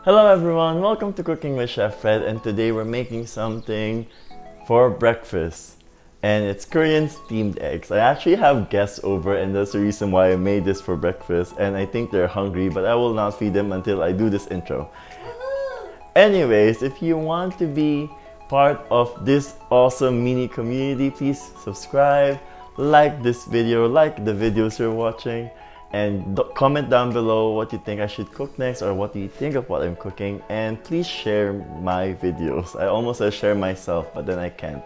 Hello everyone, welcome to Cooking with Chef Fred, and today we're making something for breakfast. And it's Korean steamed eggs. I actually have guests over, and that's the reason why I made this for breakfast. And I think they're hungry, but I will not feed them until I do this intro. Anyways, if you want to be part of this awesome mini community, please subscribe, like this video, like the videos you're watching, and comment down below what you think I should cook next or what do you think of what I'm cooking. And please share my videos. I almost said share myself, but then I can't.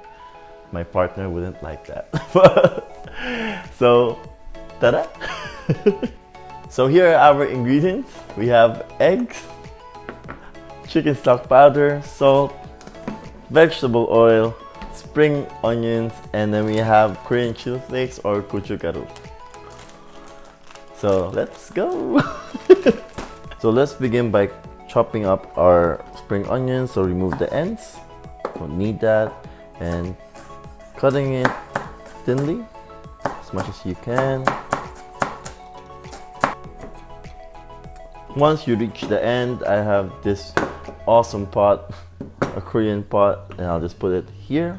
My partner wouldn't like that. So, ta-da! So here are our ingredients. We have eggs, chicken stock powder, salt, vegetable oil, spring onions, and then we have Korean chili flakes or gochugaru. So let's go! So let's begin by chopping up our spring onions. So remove the ends, don't need that, and cutting it thinly as much as you can. Once you reach the end, I have this awesome pot, a Korean pot, and I'll just put it here,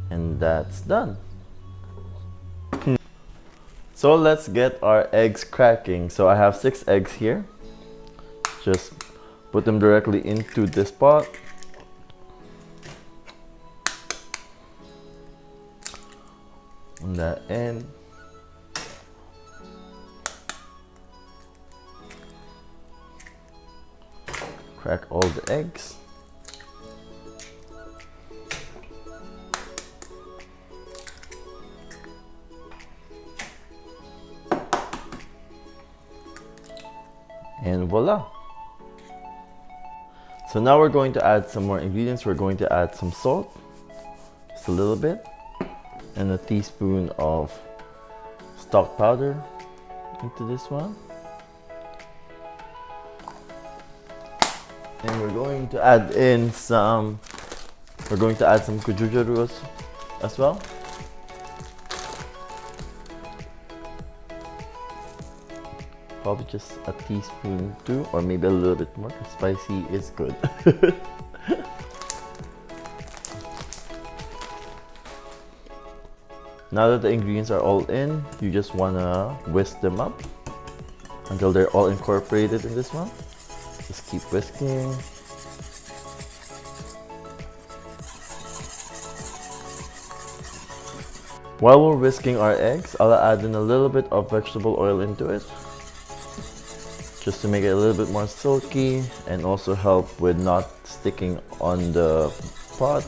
and that's done. So let's get our eggs cracking. So I have 6 eggs here. Just put them directly into this pot. On that end. Crack all the eggs. And voila! So now we're going to add some more ingredients. We're going to add some salt, just a little bit, and a teaspoon of stock powder into this one. And we're going to add in some gochugaru as well. Probably just a teaspoon too, or maybe a little bit more, because spicy is good. Now that the ingredients are all in, you just wanna whisk them up until they're all incorporated in this one. Just keep whisking. While we're whisking our eggs, I'll add in a little bit of vegetable oil into it, just to make it a little bit more silky and also help with not sticking on the pot.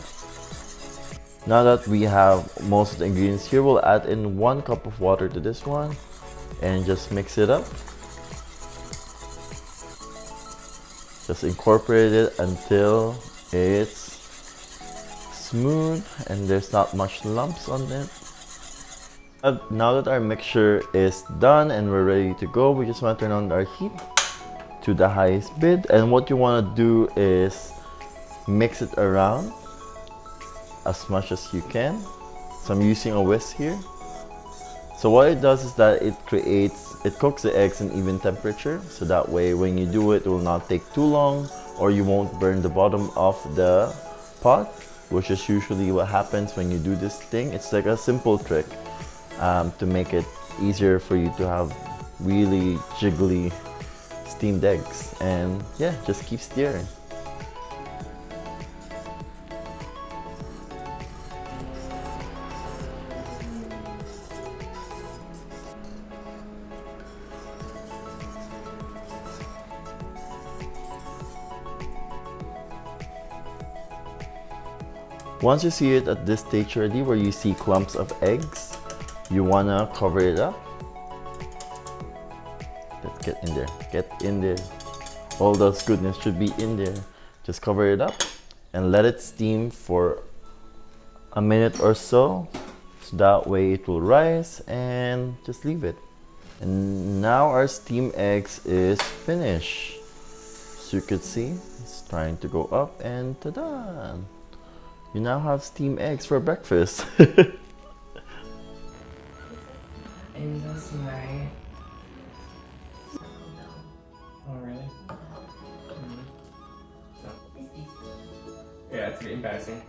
Now that we have most of the ingredients here, we'll add in 1 cup of water to this one and just mix it up. Just incorporate it until it's smooth and there's not much lumps on it. Now that our mixture is done and we're ready to go, we just want to turn on our heat to the highest bid, and what you want to do is mix it around as much as you can. So I'm using a whisk here. So what it does is that it cooks the eggs in even temperature, so that way when you do it, it will not take too long, or you won't burn the bottom of the pot, which is usually what happens when you do this thing. It's like a simple trick to make it easier for you to have really jiggly steamed eggs. And yeah, just keep stirring. Once you see it at this stage already, where you see clumps of eggs, you wanna cover it up. Let's get in there. Get in there. All those goodness should be in there. Just cover it up and let it steam for a minute or so. So that way it will rise, and just leave it. And now our steamed eggs is finished. So you could see it's trying to go up, and ta-da! You now have steamed eggs for breakfast. I'm so sorry. Oh, really? Yeah, it's a bit embarrassing.